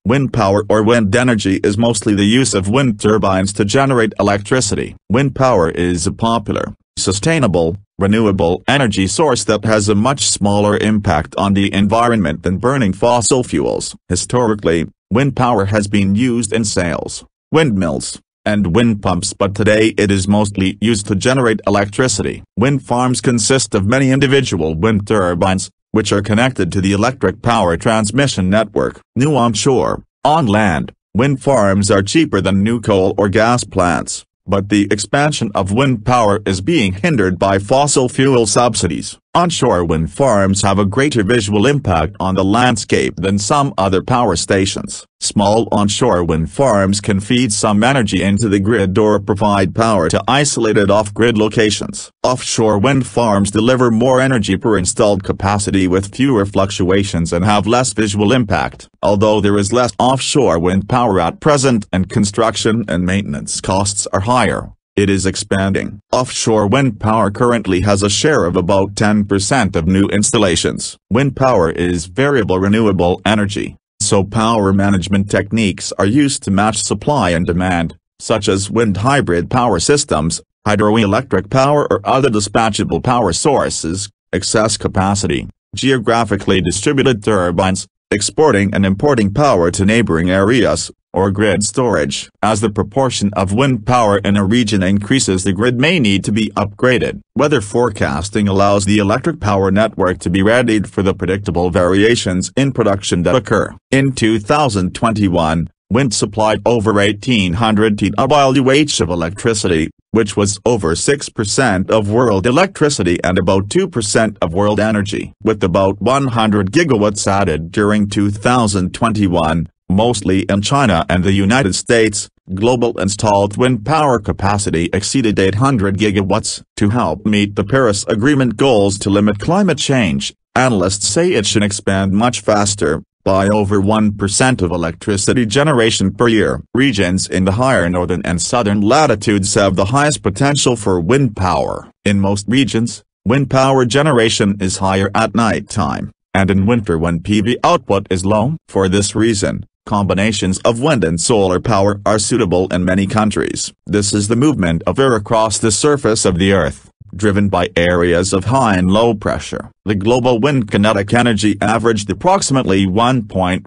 Wind power or wind energy is mostly the use of wind turbines to generate electricity. Wind power is a popular, sustainable, renewable energy source that has a much smaller impact on the environment than burning fossil fuels. Historically, wind power has been used in sails, windmills, and wind pumps, but today it is mostly used to generate electricity. Wind farms consist of many individual wind turbines, which are connected to the electric power transmission network. New onshore, on land, wind farms are cheaper than new coal or gas plants, but the expansion of wind power is being hindered by fossil fuel subsidies. Onshore wind farms have a greater visual impact on the landscape than some other power stations. Small onshore wind farms can feed some energy into the grid or provide power to isolated off-grid locations. Offshore wind farms deliver more energy per installed capacity with fewer fluctuations and have less visual impact. Although there is less offshore wind power at present and construction and maintenance costs are higher, it is expanding. Offshore wind power currently has a share of about 10% of new installations. Wind power is variable renewable energy, so power management techniques are used to match supply and demand, such as wind hybrid power systems, hydroelectric power or other dispatchable power sources, excess capacity, geographically distributed turbines, exporting and importing power to neighboring areas, or grid storage. As the proportion of wind power in a region increases, the grid may need to be upgraded. Weather forecasting allows the electric power network to be readied for the predictable variations in production that occur. In 2021, wind supplied over 1,800 TWh of electricity, which was over 6% of world electricity and about 2% of world energy. With about 100 gigawatts added during 2021, mostly in China and the United States, global installed wind power capacity exceeded 800 gigawatts. To help meet the Paris Agreement goals to limit climate change, analysts say it should expand much faster, by over 1% of electricity generation per year. Regions in the higher northern and southern latitudes have the highest potential for wind power. In most regions, wind power generation is higher at night time, and in winter when PV output is low. For this reason, combinations of wind and solar power are suitable in many countries. This is the movement of air across the surface of the Earth, driven by areas of high and low pressure. The global wind kinetic energy averaged approximately 1.50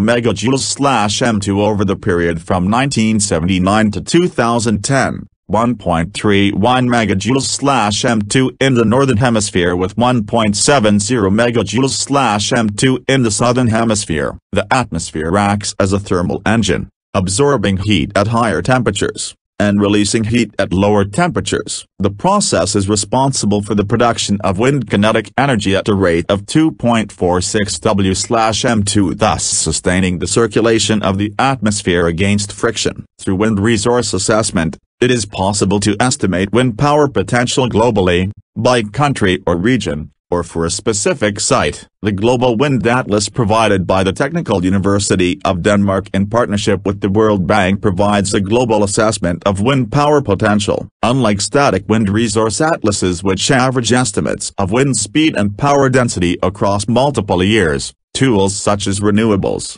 megajoules/m2 over the period from 1979 to 2010. 1.31 megajoules/m2 in the northern hemisphere with 1.70 megajoules/m2 in the southern hemisphere. The atmosphere acts as a thermal engine, absorbing heat at higher temperatures and releasing heat at lower temperatures. The process is responsible for the production of wind kinetic energy at a rate of 2.46 W/m2, thus sustaining the circulation of the atmosphere against friction. Through wind resource assessment, it is possible to estimate wind power potential globally, by country or region, or for a specific site. The Global Wind Atlas provided by the Technical University of Denmark in partnership with the World Bank provides a global assessment of wind power potential. Unlike static wind resource atlases which average estimates of wind speed and power density across multiple years, tools such as renewables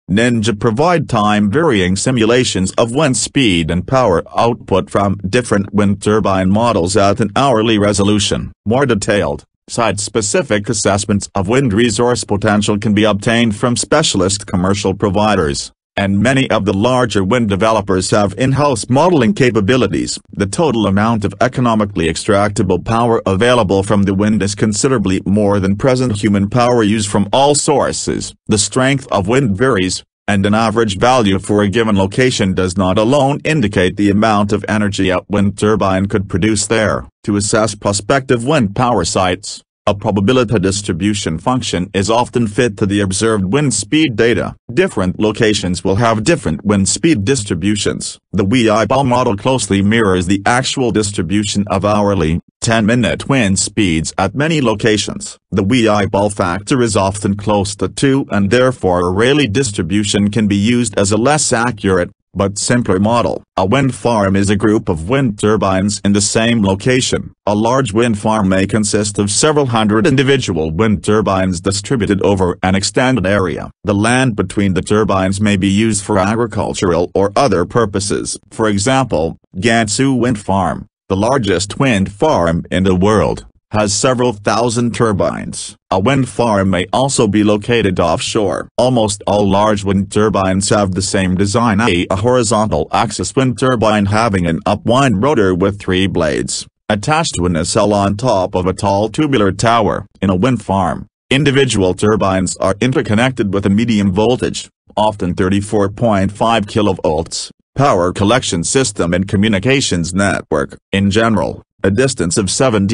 Ninja provide time-varying simulations of wind speed and power output from different wind turbine models at an hourly resolution. More detailed, site-specific assessments of wind resource potential can be obtained from specialist commercial providers, and many of the larger wind developers have in-house modeling capabilities. The total amount of economically extractable power available from the wind is considerably more than present human power use from all sources. The strength of wind varies, and an average value for a given location does not alone indicate the amount of energy a wind turbine could produce there. To assess prospective wind power sites, a probability distribution function is often fit to the observed wind speed data. Different locations will have different wind speed distributions. The WEI-BAL model closely mirrors the actual distribution of hourly, 10-minute wind speeds at many locations. The WEI-BAL factor is often close to 2 and therefore a Rayleigh distribution can be used as a less accurate, but simpler model. A wind farm is a group of wind turbines in the same location. A large wind farm may consist of several hundred individual wind turbines distributed over an extended area. The land between the turbines may be used for agricultural or other purposes. For example, Gansu Wind Farm, the largest wind farm in the world, has several thousand turbines. A wind farm may also be located offshore. Almost all large wind turbines have the same design: a horizontal axis wind turbine having an upwind rotor with 3 blades, attached to a nacelle on top of a tall tubular tower. In a wind farm, individual turbines are interconnected with a medium voltage, often 34.5 kV, power collection system and communications network. In general, a distance of 7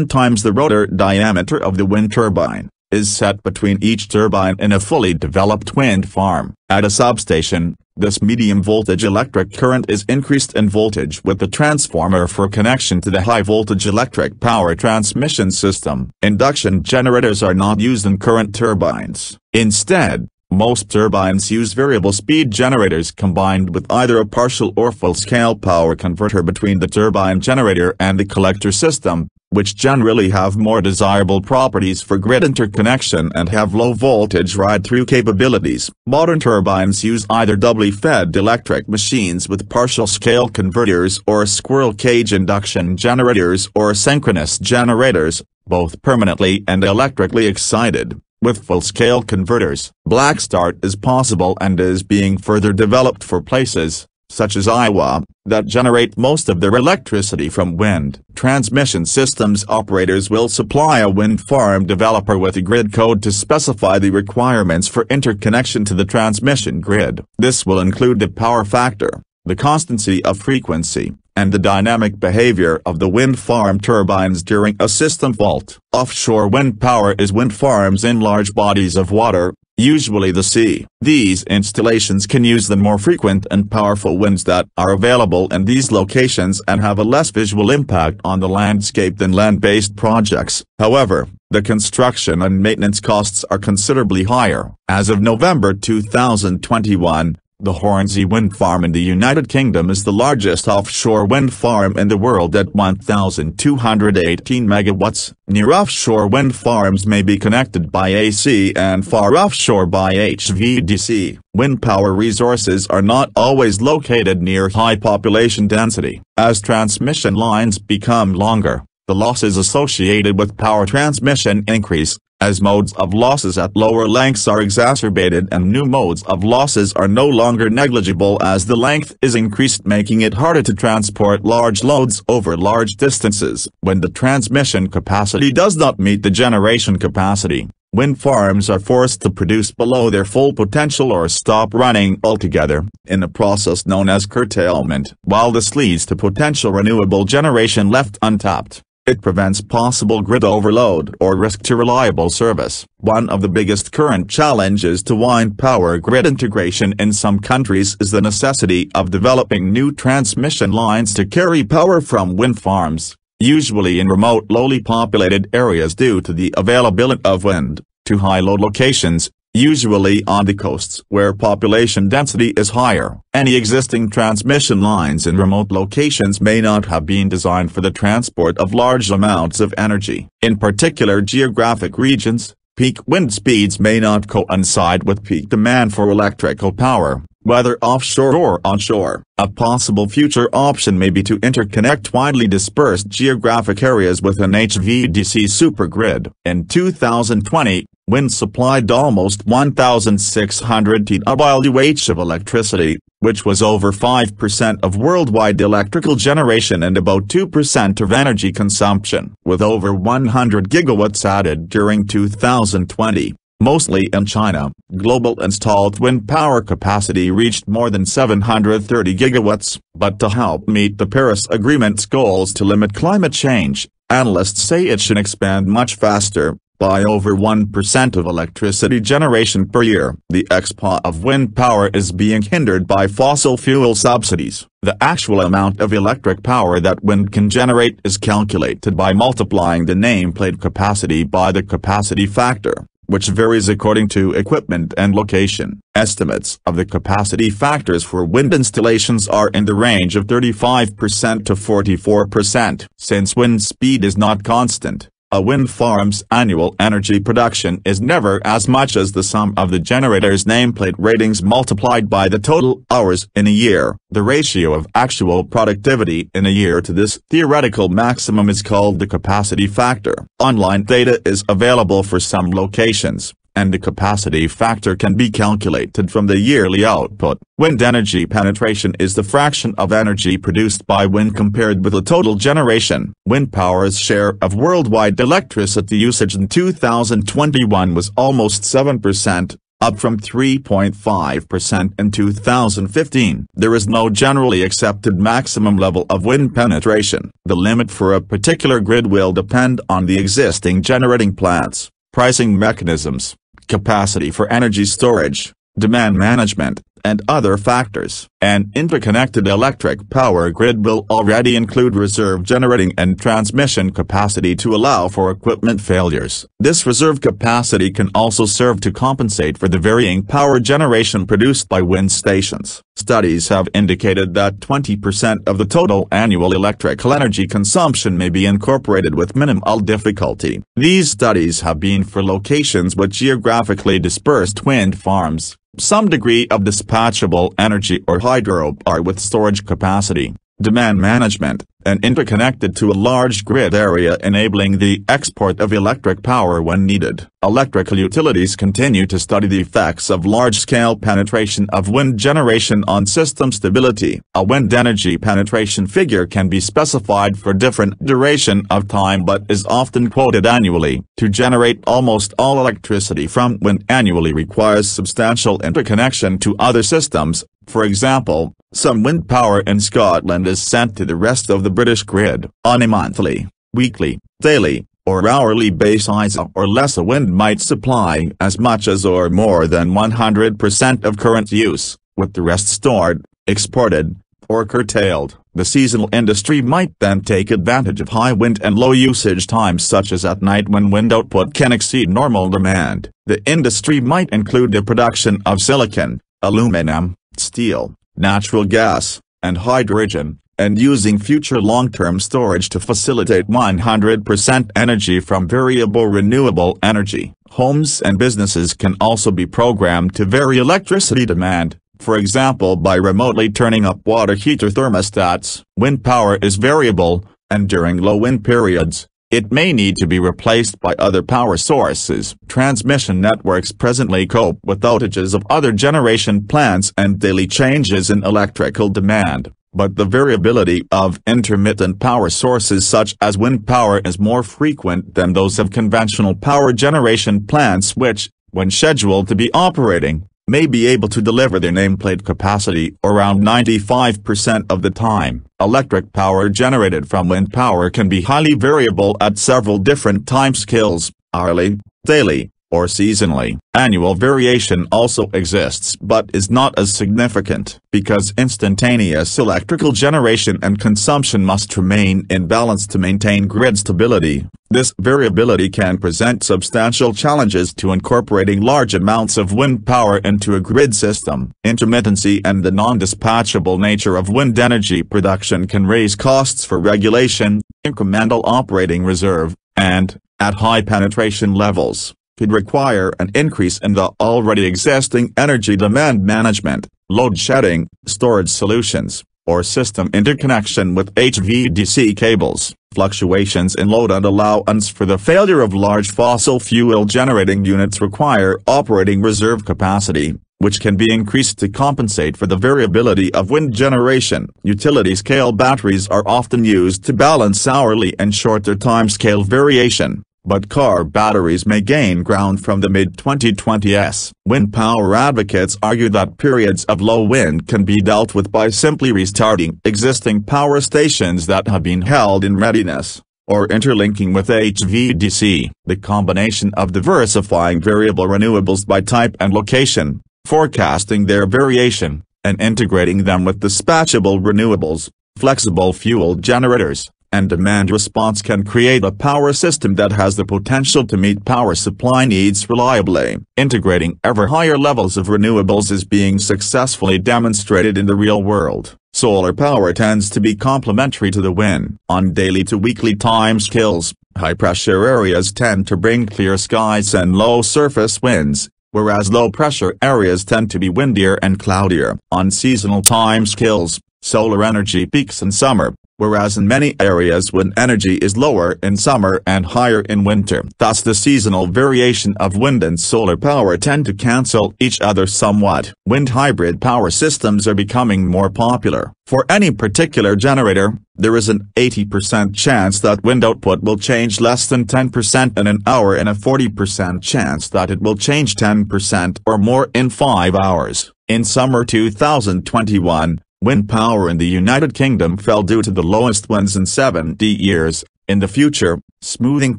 times the rotor diameter of the wind turbine, is set between each turbine in a fully developed wind farm. At a substation, this medium voltage electric current is increased in voltage with the transformer for connection to the high voltage electric power transmission system. Induction generators are not used in current turbines. Instead, most turbines use variable speed generators combined with either a partial or full-scale power converter between the turbine generator and the collector system, which generally have more desirable properties for grid interconnection and have low voltage ride-through capabilities. Modern turbines use either doubly fed electric machines with partial scale converters or squirrel cage induction generators or synchronous generators, both permanently and electrically excited, with full-scale converters. Black start is possible and is being further developed for places, such as Iowa, that generate most of their electricity from wind. Transmission systems operators will supply a wind farm developer with a grid code to specify the requirements for interconnection to the transmission grid. This will include the power factor, the constancy of frequency, and the dynamic behavior of the wind farm turbines during a system fault. Offshore wind power is wind farms in large bodies of water, usually the sea. These installations can use the more frequent and powerful winds that are available in these locations and have a less visual impact on the landscape than land-based projects. However, the construction and maintenance costs are considerably higher. As of November 2021, the Hornsea Wind Farm in the United Kingdom is the largest offshore wind farm in the world at 1,218 megawatts. Near offshore wind farms may be connected by AC and far offshore by HVDC. Wind power resources are not always located near high population density. As transmission lines become longer, the losses associated with power transmission increase, as modes of losses at lower lengths are exacerbated and new modes of losses are no longer negligible as the length is increased, making it harder to transport large loads over large distances. When the transmission capacity does not meet the generation capacity, wind farms are forced to produce below their full potential or stop running altogether, in a process known as curtailment. While this leads to potential renewable generation left untapped, it prevents possible grid overload or risk to reliable service. One of the biggest current challenges to wind power grid integration in some countries is the necessity of developing new transmission lines to carry power from wind farms, usually in remote lowly populated areas due to the availability of wind, to high load locations, usually on the coasts where population density is higher. Any existing transmission lines in remote locations may not have been designed for the transport of large amounts of energy. In particular geographic regions, peak wind speeds may not coincide with peak demand for electrical power, whether offshore or onshore. A possible future option may be to interconnect widely dispersed geographic areas with an HVDC supergrid. In 2020, wind supplied almost 1,600 TWh of electricity, which was over 5% of worldwide electrical generation and about 2% of energy consumption. With over 100 gigawatts added during 2020, mostly in China, global installed wind power capacity reached more than 730 gigawatts. But to help meet the Paris Agreement's goals to limit climate change, analysts say it should expand much faster, by over 1% of electricity generation per year. The export of wind power is being hindered by fossil fuel subsidies. The actual amount of electric power that wind can generate is calculated by multiplying the nameplate capacity by the capacity factor, which varies according to equipment and location. Estimates of the capacity factors for wind installations are in the range of 35% to 44%. Since wind speed is not constant, a wind farm's annual energy production is never as much as the sum of the generator's nameplate ratings multiplied by the total hours in a year. The ratio of actual productivity in a year to this theoretical maximum is called the capacity factor. Online data is available for some locations, and the capacity factor can be calculated from the yearly output. Wind energy penetration is the fraction of energy produced by wind compared with the total generation. Wind power's share of worldwide electricity usage in 2021 was almost 7%, up from 3.5% in 2015. There is no generally accepted maximum level of wind penetration. The limit for a particular grid will depend on the existing generating plants, pricing mechanisms, capacity for energy storage, demand management, and other factors. An interconnected electric power grid will already include reserve generating and transmission capacity to allow for equipment failures. This reserve capacity can also serve to compensate for the varying power generation produced by wind stations. Studies have indicated that 20% of the total annual electrical energy consumption may be incorporated with minimal difficulty. These studies have been for locations with geographically dispersed wind farms, some degree of dispatchable energy or hydropower with storage capacity, demand management, and interconnected to a large grid area enabling the export of electric power when needed. Electrical utilities continue to study the effects of large-scale penetration of wind generation on system stability. A wind energy penetration figure can be specified for different duration of time but is often quoted annually. To generate almost all electricity from wind annually requires substantial interconnection to other systems. For example, some wind power in Scotland is sent to the rest of the British grid. On a monthly, weekly, daily, or hourly basis or less, a wind might supply as much as or more than 100% of current use, with the rest stored, exported, or curtailed. The seasonal industry might then take advantage of high wind and low usage times such as at night when wind output can exceed normal demand. The industry might include the production of silicon, aluminum, steel, natural gas, and hydrogen, and using future long-term storage to facilitate 100% energy from variable renewable energy. Homes and businesses can also be programmed to vary electricity demand, for example by remotely turning up water heater thermostats. Wind power is variable, and during low wind periods, it may need to be replaced by other power sources. Transmission networks presently cope with outages of other generation plants and daily changes in electrical demand, but the variability of intermittent power sources such as wind power is more frequent than those of conventional power generation plants which, when scheduled to be operating, may be able to deliver their nameplate capacity around 95% of the time. Electric power generated from wind power can be highly variable at several different timescales, hourly, daily, or seasonally. Annual variation also exists but is not as significant, because instantaneous electrical generation and consumption must remain in balance to maintain grid stability. This variability can present substantial challenges to incorporating large amounts of wind power into a grid system. Intermittency and the non-dispatchable nature of wind energy production can raise costs for regulation, incremental operating reserve, and, at high penetration levels, could require an increase in the already existing energy demand management, load shedding, storage solutions, or system interconnection with HVDC cables. Fluctuations in load and allowance for the failure of large fossil fuel generating units require operating reserve capacity, which can be increased to compensate for the variability of wind generation. Utility-scale batteries are often used to balance hourly and shorter timescale variation, but car batteries may gain ground from the mid-2020s. Wind power advocates argue that periods of low wind can be dealt with by simply restarting existing power stations that have been held in readiness, or interlinking with HVDC. The combination of diversifying variable renewables by type and location, forecasting their variation, and integrating them with dispatchable renewables, flexible fuel generators, and demand response can create a power system that has the potential to meet power supply needs reliably. Integrating ever higher levels of renewables is being successfully demonstrated in the real world. Solar power tends to be complementary to the wind. On daily to weekly timescales, high-pressure areas tend to bring clear skies and low surface winds, whereas low-pressure areas tend to be windier and cloudier. On seasonal timescales, solar energy peaks in summer, whereas in many areas wind energy is lower in summer and higher in winter. Thus the seasonal variation of wind and solar power tend to cancel each other somewhat. Wind hybrid power systems are becoming more popular. For any particular generator, there is an 80% chance that wind output will change less than 10% in an hour and a 40% chance that it will change 10% or more in 5 hours. In summer 2021, wind power in the United Kingdom fell due to the lowest winds in 70 years. In the future, smoothing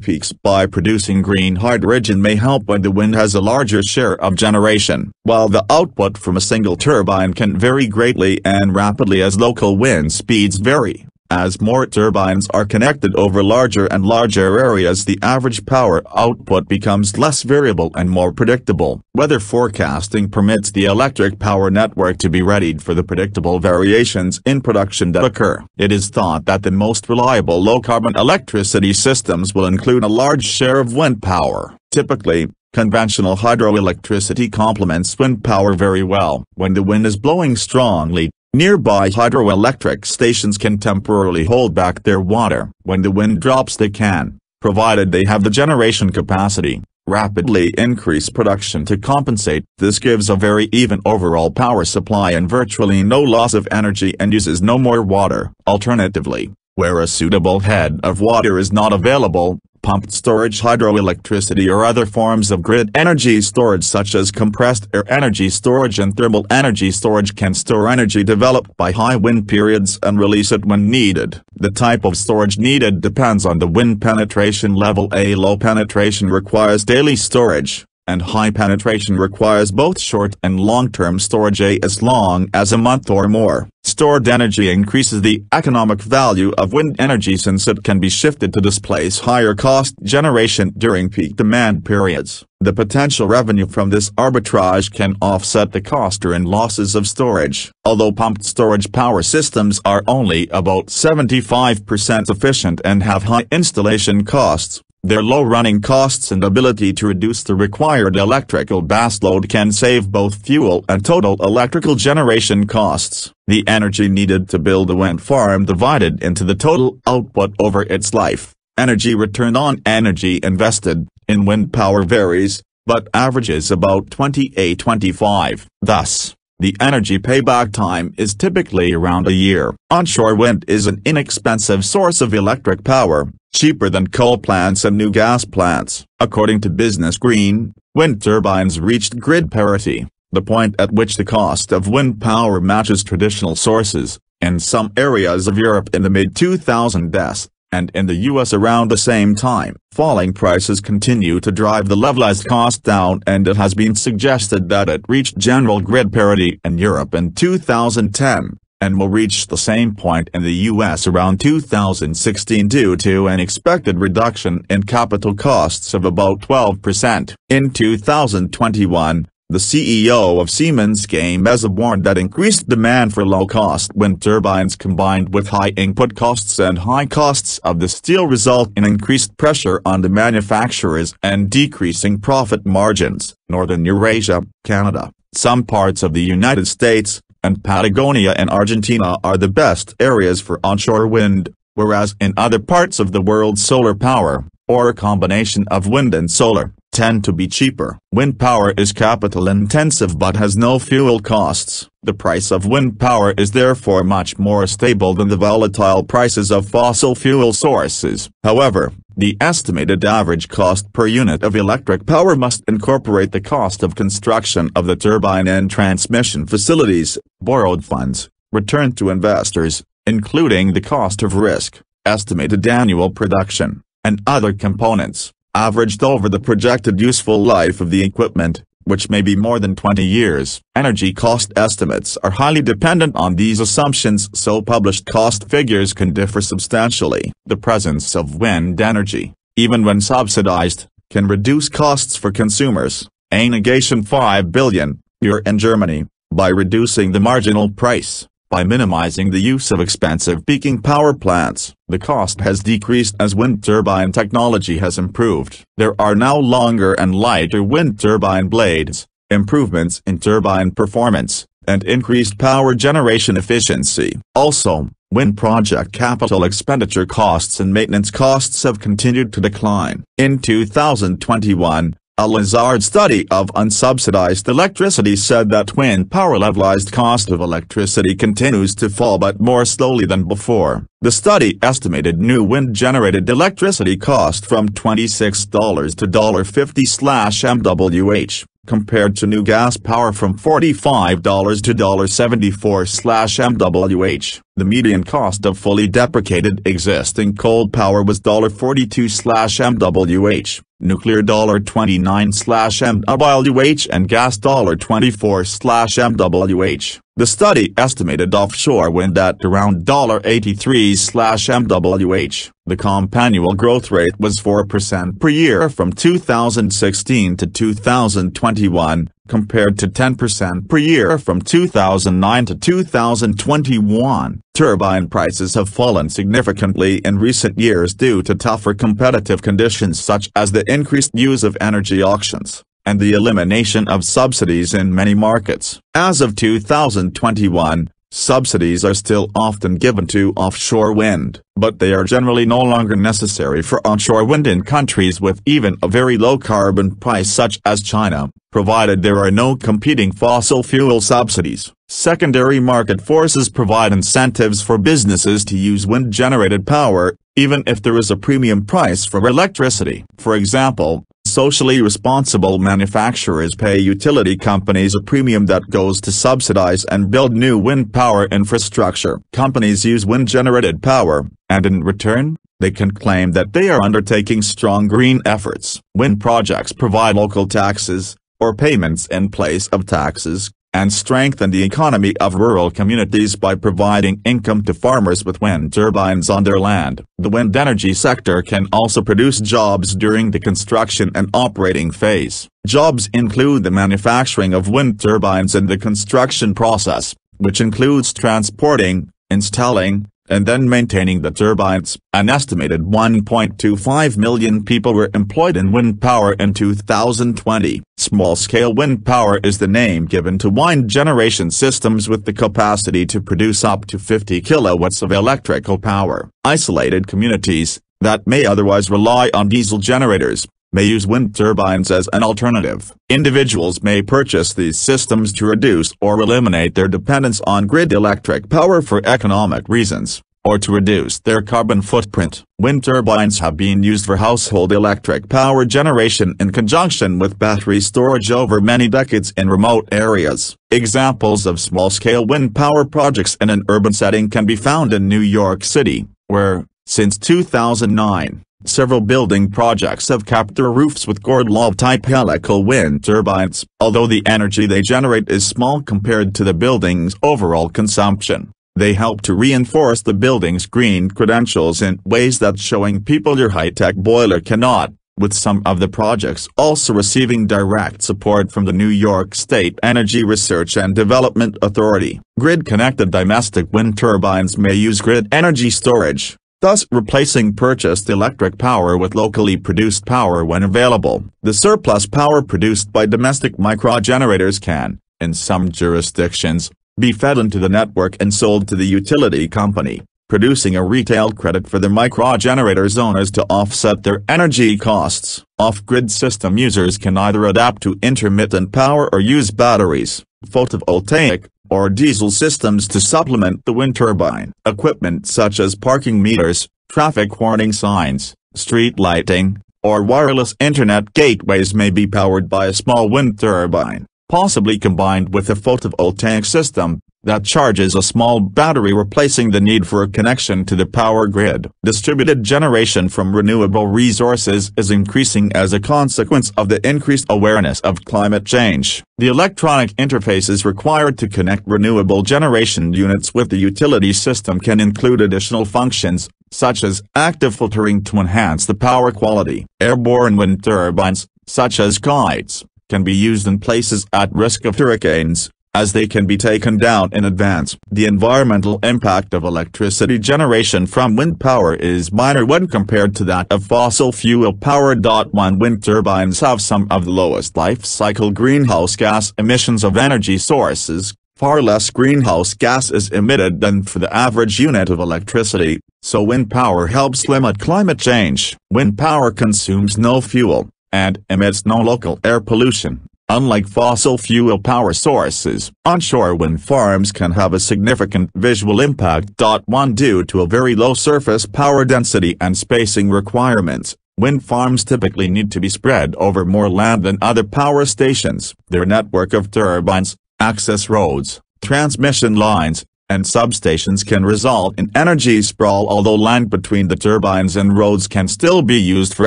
peaks by producing green hydrogen may help when the wind has a larger share of generation. While the output from a single turbine can vary greatly and rapidly as local wind speeds vary, as more turbines are connected over larger and larger areas, the average power output becomes less variable and more predictable. Weather forecasting permits the electric power network to be readied for the predictable variations in production that occur. It is thought that the most reliable low-carbon electricity systems will include a large share of wind power. Typically, conventional hydroelectricity complements wind power very well. When the wind is blowing strongly, nearby hydroelectric stations can temporarily hold back their water. When the wind drops, they can, provided they have the generation capacity, rapidly increase production to compensate. This gives a very even overall power supply and virtually no loss of energy and uses no more water. Alternatively, where a suitable head of water is not available, pumped storage hydroelectricity or other forms of grid energy storage such as compressed air energy storage and thermal energy storage can store energy developed by high wind periods and release it when needed. The type of storage needed depends on the wind penetration level. A low penetration requires daily storage, and high penetration requires both short and long-term storage as long as a month or more. Stored energy increases the economic value of wind energy since it can be shifted to displace higher cost generation during peak demand periods. The potential revenue from this arbitrage can offset the cost and losses of storage. Although pumped storage power systems are only about 75% efficient and have high installation costs, their low running costs and ability to reduce the required electrical baseload can save both fuel and total electrical generation costs. The energy needed to build a wind farm divided into the total output over its life. Energy return on energy invested in wind power varies, but averages about 28-25. Thus, the energy payback time is typically around a year. Onshore wind is an inexpensive source of electric power, cheaper than coal plants and new gas plants. According to Business Green, wind turbines reached grid parity, the point at which the cost of wind power matches traditional sources, in some areas of Europe in the mid-2000s, and in the US around the same time. Falling prices continue to drive the levelized cost down, and it has been suggested that it reached general grid parity in Europe in 2010, and will reach the same point in the US around 2016 due to an expected reduction in capital costs of about 12%. In 2021, the CEO of Siemens Gamesa warned that increased demand for low-cost wind turbines combined with high input costs and high costs of the steel result in increased pressure on the manufacturers and decreasing profit margins. Northern Eurasia, Canada, some parts of the United States, and Patagonia and Argentina are the best areas for onshore wind, whereas in other parts of the world solar power, or a combination of wind and solar, tend to be cheaper. Wind power is capital intensive but has no fuel costs. The price of wind power is therefore much more stable than the volatile prices of fossil fuel sources. However, the estimated average cost per unit of electric power must incorporate the cost of construction of the turbine and transmission facilities, borrowed funds, returned to investors, including the cost of risk, estimated annual production, and other components, averaged over the projected useful life of the equipment. which may be more than 20 years. Energy cost estimates are highly dependent on these assumptions, so published cost figures can differ substantially. The presence of wind energy, even when subsidized, can reduce costs for consumers. A negation €5 billion in Germany, by reducing the marginal price. By minimizing the use of expensive peaking power plants, the cost has decreased as wind turbine technology has improved. There are now longer and lighter wind turbine blades, improvements in turbine performance, and increased power generation efficiency. Also, wind project capital expenditure costs and maintenance costs have continued to decline. In 2021, a Lazard study of unsubsidized electricity said that wind power levelized cost of electricity continues to fall but more slowly than before. The study estimated new wind-generated electricity cost from $26 to $50/MWh, compared to new gas power from $45 to $74/MWh. The median cost of fully deprecated existing coal power was $42/MWh, nuclear $29/MWh and gas $24/MWh. The study estimated offshore wind at around $83/MWh. The compound growth rate was 4% per year from 2016 to 2021, compared to 10% per year from 2009 to 2021. Turbine prices have fallen significantly in recent years due to tougher competitive conditions such as the increased use of energy auctions and the elimination of subsidies in many markets. As of 2021, subsidies are still often given to offshore wind, but they are generally no longer necessary for onshore wind in countries with even a very low carbon price such as China, provided there are no competing fossil fuel subsidies. Secondary market forces provide incentives for businesses to use wind-generated power, even if there is a premium price for electricity. For example, socially responsible manufacturers pay utility companies a premium that goes to subsidize and build new wind power infrastructure. Companies use wind-generated power, and in return, they can claim that they are undertaking strong green efforts. Wind projects provide local taxes, or payments in place of taxes, and strengthen the economy of rural communities by providing income to farmers with wind turbines on their land. The wind energy sector can also produce jobs during the construction and operating phase. Jobs include the manufacturing of wind turbines and the construction process, which includes transporting, installing, and then maintaining the turbines. An estimated 1.25 million people were employed in wind power in 2020. Small-scale wind power is the name given to wind generation systems with the capacity to produce up to 50 kilowatts of electrical power. Isolated communities, that may otherwise rely on diesel generators, may use wind turbines as an alternative. Individuals may purchase these systems to reduce or eliminate their dependence on grid electric power for economic reasons, or to reduce their carbon footprint. Wind turbines have been used for household electric power generation in conjunction with battery storage over many decades in remote areas. Examples of small-scale wind power projects in an urban setting can be found in New York City, where, since 2009, several building projects have capped their roofs with Gordlov-type helical wind turbines. Although the energy they generate is small compared to the building's overall consumption, they help to reinforce the building's green credentials in ways that showing people your high-tech boiler cannot, with some of the projects also receiving direct support from the New York State Energy Research and Development Authority. Grid-connected domestic wind turbines may use grid energy storage, thus replacing purchased electric power with locally produced power when available. The surplus power produced by domestic microgenerators can, in some jurisdictions, be fed into the network and sold to the utility company, producing a retail credit for the microgenerators owners to offset their energy costs. Off-grid system users can either adapt to intermittent power or use batteries, photovoltaic, or diesel systems to supplement the wind turbine. Equipment such as parking meters, traffic warning signs, street lighting, or wireless internet gateways may be powered by a small wind turbine, possibly combined with a photovoltaic system. that charges a small battery, replacing the need for a connection to the power grid. Distributed generation from renewable resources is increasing as a consequence of the increased awareness of climate change. The electronic interfaces required to connect renewable generation units with the utility system can include additional functions, such as active filtering to enhance the power quality. Airborne wind turbines, such as kites, can be used in places at risk of hurricanes, as they can be taken down in advance. The environmental impact of electricity generation from wind power is minor when compared to that of fossil fuel power. Wind turbines have some of the lowest life cycle greenhouse gas emissions of energy sources. Far less greenhouse gas is emitted than for the average unit of electricity, so wind power helps limit climate change. Wind power consumes no fuel, and emits no local air pollution. Unlike fossil fuel power sources, onshore wind farms can have a significant visual impact. Due to a very low surface power density and spacing requirements, wind farms typically need to be spread over more land than other power stations. Their network of turbines, access roads, transmission lines, and substations can result in energy sprawl. Although land between the turbines and roads can still be used for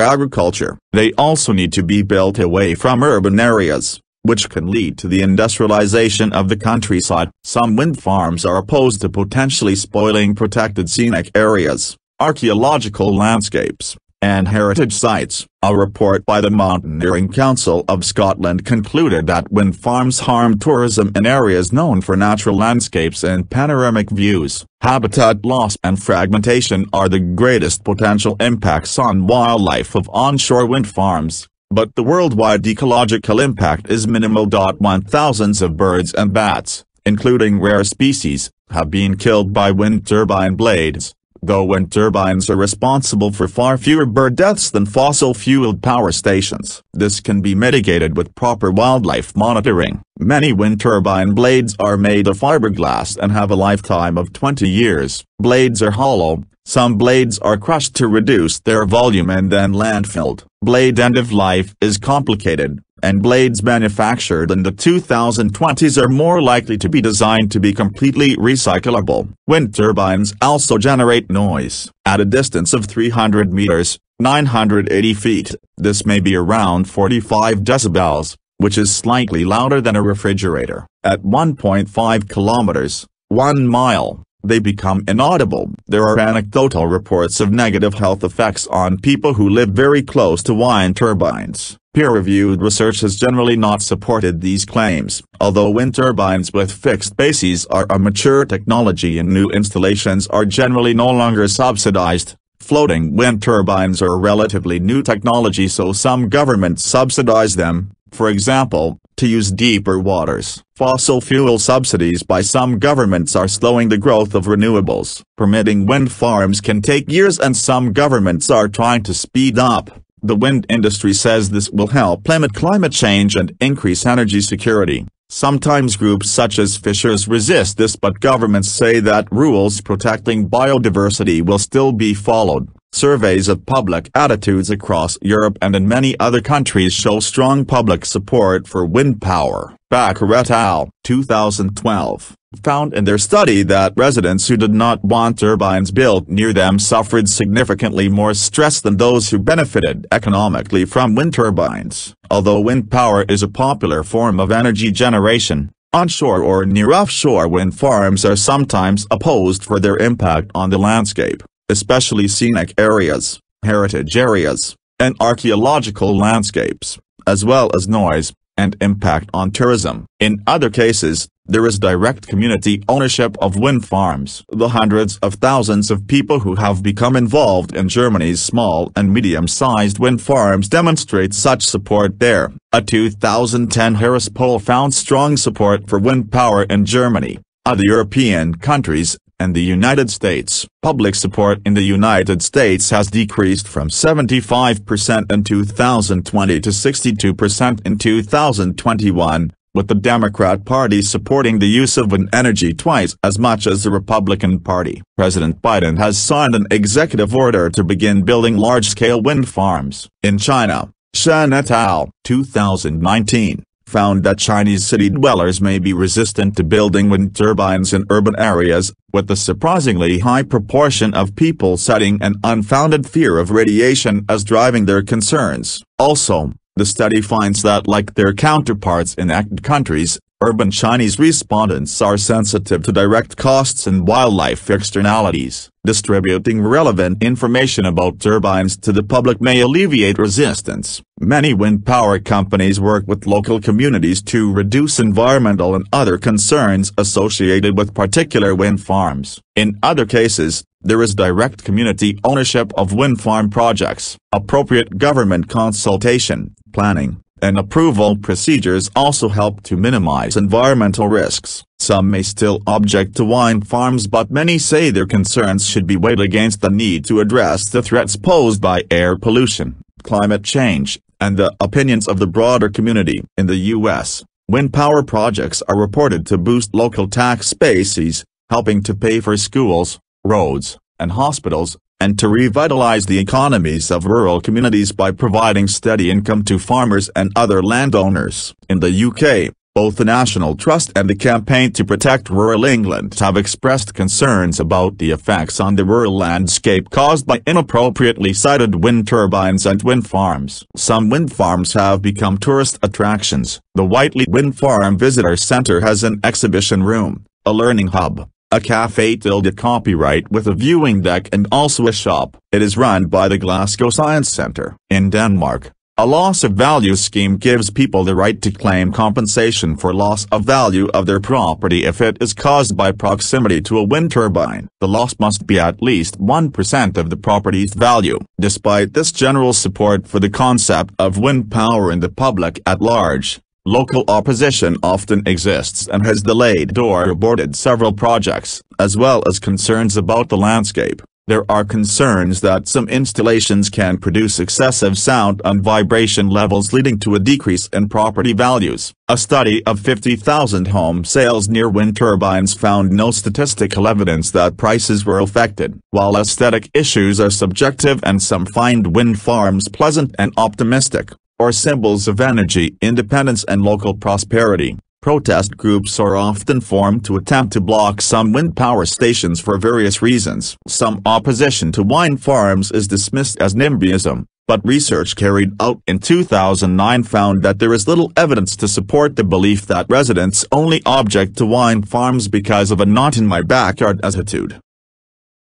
agriculture, they also need to be built away from urban areas, which can lead to the industrialization of the countryside. Some wind farms are opposed to potentially spoiling protected scenic areas, archaeological landscapes, and heritage sites. A report by the Mountaineering Council of Scotland concluded that wind farms harm tourism in areas known for natural landscapes and panoramic views. Habitat loss and fragmentation are the greatest potential impacts on wildlife of onshore wind farms, but the worldwide ecological impact is minimal. Thousands of birds and bats, including rare species, have been killed by wind turbine blades, though wind turbines are responsible for far fewer bird deaths than fossil-fueled power stations. This can be mitigated with proper wildlife monitoring. Many wind turbine blades are made of fiberglass and have a lifetime of 20 years. Blades are hollow. Some blades are crushed to reduce their volume and then landfilled. Blade end of life is complicated, and blades manufactured in the 2020s are more likely to be designed to be completely recyclable. Wind turbines also generate noise. At a distance of 300 meters, 980 feet, this may be around 45 decibels, which is slightly louder than a refrigerator. At 1.5 kilometers, 1 mile, they become inaudible. There are anecdotal reports of negative health effects on people who live very close to wind turbines. Peer-reviewed research has generally not supported these claims. Although wind turbines with fixed bases are a mature technology and new installations are generally no longer subsidized, floating wind turbines are a relatively new technology, so some governments subsidize them, for example, to use deeper waters. Fossil fuel subsidies by some governments are slowing the growth of renewables. Permitting wind farms can take years, and some governments are trying to speed up. The wind industry says this will help limit climate change and increase energy security. Sometimes groups such as fishers resist this, but governments say that rules protecting biodiversity will still be followed. Surveys of public attitudes across Europe and in many other countries show strong public support for wind power. Baker et al. 2012 found in their study that residents who did not want turbines built near them suffered significantly more stress than those who benefited economically from wind turbines. Although wind power is a popular form of energy generation, onshore or near offshore wind farms are sometimes opposed for their impact on the landscape, especially scenic areas, heritage areas, and archaeological landscapes, as well as noise and impact on tourism. In other cases, there is direct community ownership of wind farms. The hundreds of thousands of people who have become involved in Germany's small and medium-sized wind farms demonstrate such support there. A 2010 Harris poll found strong support for wind power in Germany, other European countries, and the United States. Public support in the United States has decreased from 75% in 2020 to 62% in 2021, with the Democrat Party supporting the use of wind energy twice as much as the Republican Party. President Biden has signed an executive order to begin building large-scale wind farms. In China, Shen et al. 2019 found that Chinese city dwellers may be resistant to building wind turbines in urban areas, with a surprisingly high proportion of people citing an unfounded fear of radiation as driving their concerns. Also, the study finds that like their counterparts in ACT countries, urban Chinese respondents are sensitive to direct costs and wildlife externalities. Distributing relevant information about turbines to the public may alleviate resistance. Many wind power companies work with local communities to reduce environmental and other concerns associated with particular wind farms. In other cases, there is direct community ownership of wind farm projects. Appropriate government consultation, planning, and approval procedures also help to minimize environmental risks. Some may still object to wind farms, but many say their concerns should be weighed against the need to address the threats posed by air pollution, climate change, and the opinions of the broader community. In the U.S., wind power projects are reported to boost local tax bases, helping to pay for schools, roads, and hospitals, and to revitalize the economies of rural communities by providing steady income to farmers and other landowners. In the UK, both the National Trust and the Campaign to Protect Rural England have expressed concerns about the effects on the rural landscape caused by inappropriately sited wind turbines and wind farms. Some wind farms have become tourist attractions. The Whiteley Wind Farm Visitor Centre has an exhibition room, a learning hub, a cafe tilde copyright with a viewing deck, and also a shop. It is run by the Glasgow Science Centre. In Denmark, a loss of value scheme gives people the right to claim compensation for loss of value of their property if it is caused by proximity to a wind turbine. The loss must be at least 1% of the property's value. Despite this general support for the concept of wind power in the public at large, local opposition often exists and has delayed or aborted several projects, as well as concerns about the landscape. There are concerns that some installations can produce excessive sound and vibration levels, leading to a decrease in property values. A study of 50,000 home sales near wind turbines found no statistical evidence that prices were affected. While aesthetic issues are subjective and some find wind farms pleasant and optimistic, or symbols of energy independence and local prosperity, protest groups are often formed to attempt to block some wind power stations for various reasons. Some opposition to wind farms is dismissed as NIMBYism, but research carried out in 2009 found that there is little evidence to support the belief that residents only object to wind farms because of a not-in-my-backyard attitude.